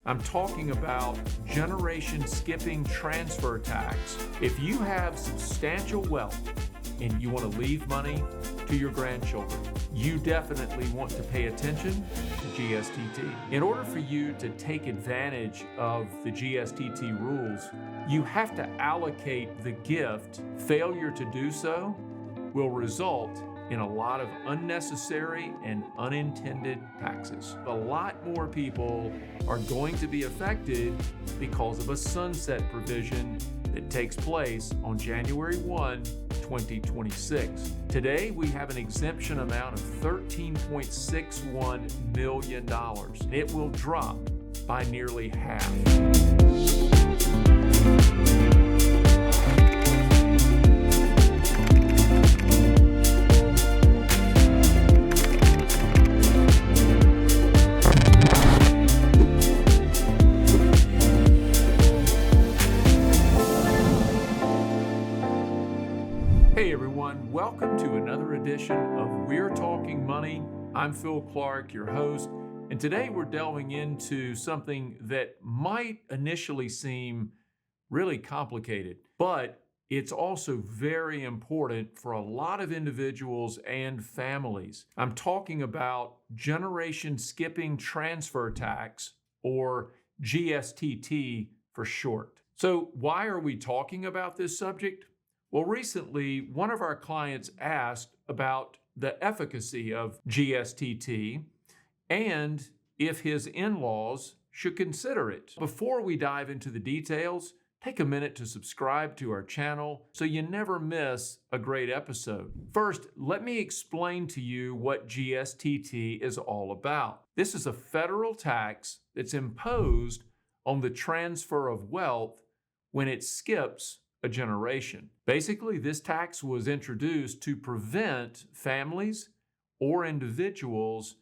I'm talking about generation skipping transfer tax. If you have substantial wealth and you want to leave money to your grandchildren, you definitely want to pay attention to GSTT. In order for you to take advantage of the GSTT rules, you have to allocate the gift. Failure to do so will result in a lot of unnecessary and unintended taxes. A lot more people are going to be affected because of a sunset provision that takes place on January 1, 2026. Today, we have an exemption amount of $13.61 million. It will drop by nearly half. Hey everyone, welcome to another edition of We're Talking Money. I'm Phil Clark, your host, and today we're delving into something that might initially seem really complicated, but it's also very important for a lot of individuals and families. I'm talking about generation skipping transfer tax, or GSTT for short. So why are we talking about this subject? Well, recently, one of our clients asked about the efficacy of GSTT and if his in-laws should consider it. Before we dive into the details, take a minute to subscribe to our channel so you never miss a great episode. First, let me explain to you what GSTT is all about. This is a federal tax that's imposed on the transfer of wealth when it skips a generation. Basically, this tax was introduced to prevent families or individuals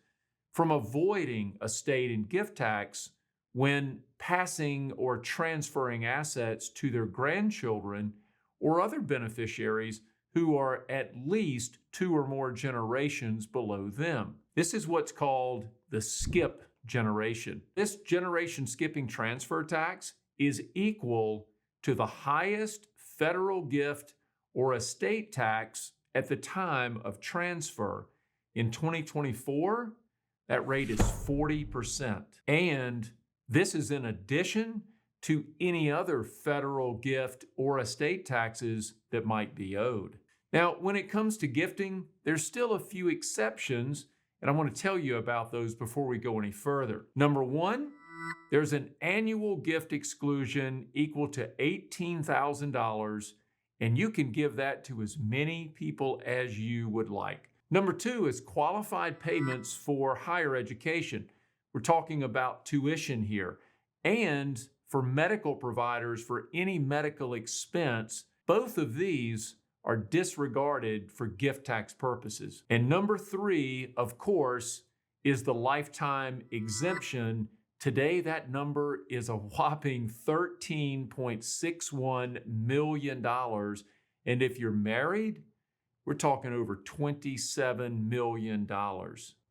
from avoiding estate and gift tax when passing or transferring assets to their grandchildren or other beneficiaries who are at least 2 or more generations below them. This is what's called the skip generation. This generation skipping transfer tax is equal to the highest federal gift or estate tax at the time of transfer. In 2024, that rate is 40%. And this is in addition to any other federal gift or estate taxes that might be owed. Now, when it comes to gifting, there's still a few exceptions, and I want to tell you about those before we go any further. Number one, there's an annual gift exclusion equal to $18,000, and you can give that to as many people as you would like. Number two is qualified payments for higher education. We're talking about tuition here. And for medical providers for any medical expense, both of these are disregarded for gift tax purposes. And number three, of course, is the lifetime exemption. Today, that number is a whopping $13.61 million. And if you're married, we're talking over $27 million.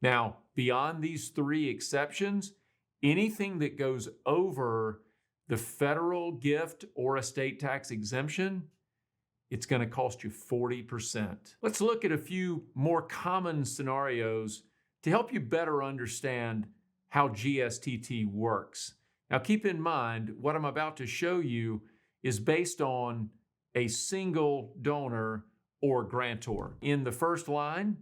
Now, beyond these three exceptions, anything that goes over the federal gift or estate tax exemption, it's going to cost you 40%. Let's look at a few more common scenarios to help you better understand how GSTT works. Now keep in mind, what I'm about to show you is based on a single donor or grantor. In the first line,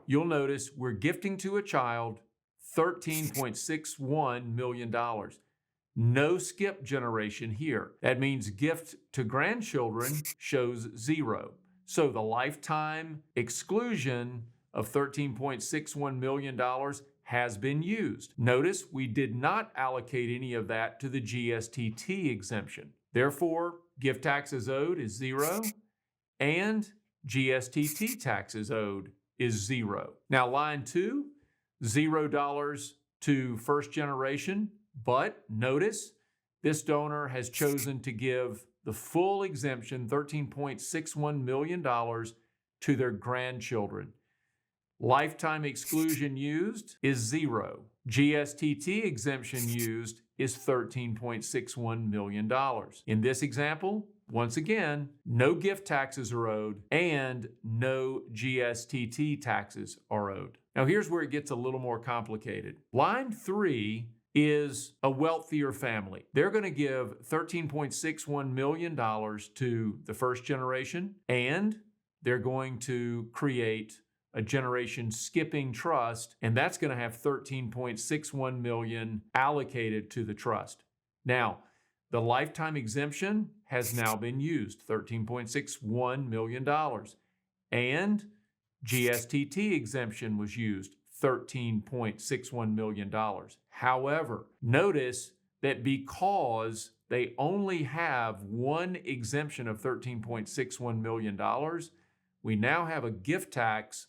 you'll notice we're gifting to a child $13.61 million. No skip generation here. That means gift to grandchildren shows 0. So the lifetime exclusion of $13.61 million has been used. Notice we did not allocate any of that to the GSTT exemption. Therefore, gift taxes owed is 0 and GSTT taxes owed is 0. Now line 2, $0 to first generation, but notice this donor has chosen to give the full exemption, $13.61 million, to their grandchildren. Lifetime exclusion used is 0. GSTT exemption used is $13.61 million. In this example, once again, no gift taxes are owed and no GSTT taxes are owed. Now here's where it gets a little more complicated. Line 3 is a wealthier family. They're going to give $13.61 million to the first generation, and they're going to create a generation skipping trust, and that's going to have $13.61 million allocated to the trust. Now, the lifetime exemption has now been used, $13.61 million, and GSTT exemption was used, $13.61 million. However, notice that because they only have one exemption of $13.61 million, we now have a gift tax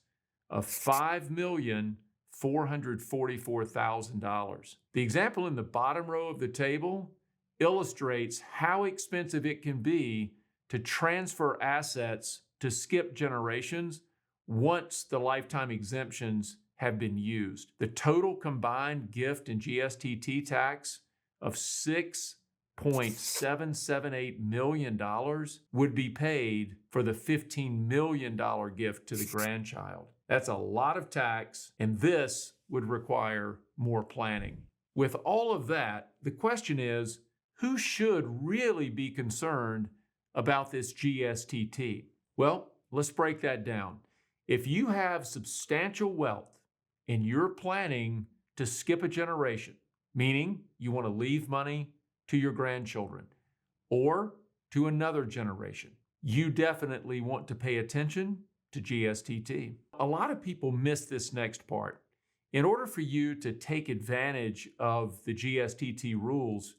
of $5,444,000. The example in the bottom row of the table illustrates how expensive it can be to transfer assets to skip generations once the lifetime exemptions have been used. The total combined gift and GSTT tax of $6.778 million would be paid for the $15 million gift to the grandchild. That's a lot of tax, and this would require more planning. With all of that, the question is, who should really be concerned about this GSTT? Well, let's break that down. If you have substantial wealth and you're planning to skip a generation, meaning you want to leave money to your grandchildren or to another generation, you definitely want to pay attention to GSTT. A lot of people miss this next part. In order for you to take advantage of the GSTT rules,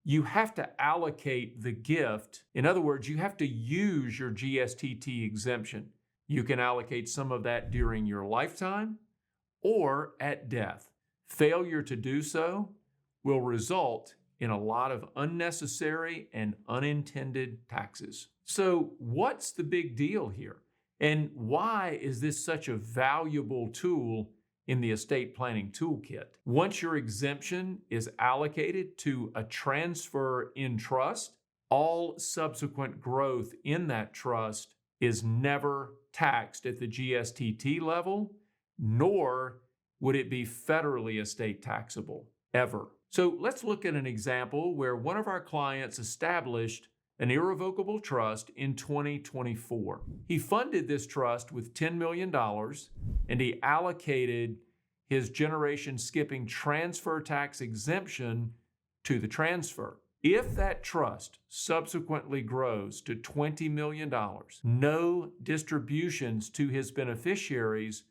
you have to allocate the gift. In other words, you have to use your GSTT exemption. You can allocate some of that during your lifetime or at death. Failure to do so will result in a lot of unnecessary and unintended taxes. So what's the big deal here? And why is this such a valuable tool in the estate planning toolkit? Once your exemption is allocated to a transfer in trust, all subsequent growth in that trust is never taxed at the GSTT level, nor would it be federally estate taxable, ever. So let's look at an example where one of our clients established an irrevocable trust in 2024. He funded this trust with $10 million, and he allocated his generation skipping transfer tax exemption to the transfer. If that trust subsequently grows to $20 million, no distributions to his beneficiaries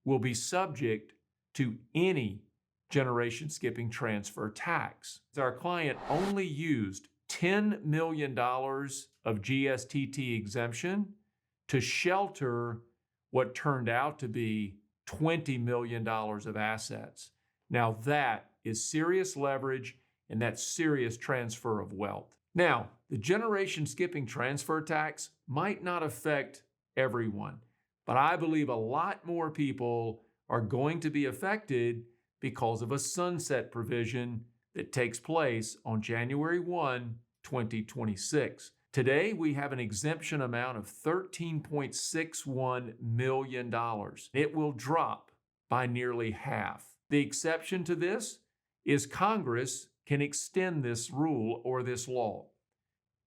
will be subject to any generation skipping transfer tax. Our client only used $10 million of GSTT exemption to shelter what turned out to be $20 million of assets. Now that is serious leverage, and that's serious transfer of wealth. Now, the generation skipping transfer tax might not affect everyone, but I believe a lot more people are going to be affected because of a sunset provision that takes place on January 1, 2026. Today, we have an exemption amount of $13.61 million. It will drop by nearly half. The exception to this is Congress can extend this rule or this law.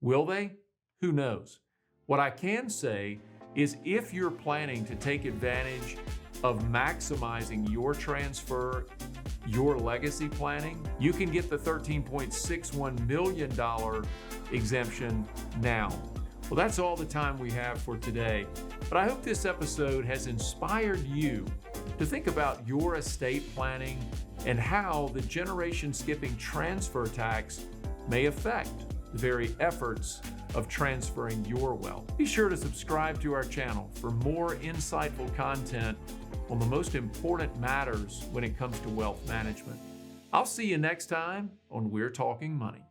Will they? Who knows? What I can say is if you're planning to take advantage of maximizing your transfer, your legacy planning, you can get the $13.61 million exemption now. Well, that's all the time we have for today, but I hope this episode has inspired you to think about your estate planning and how the generation skipping transfer tax may affect the very efforts of transferring your wealth. Be sure to subscribe to our channel for more insightful content on the most important matters when it comes to wealth management. I'll see you next time on We're Talking Money.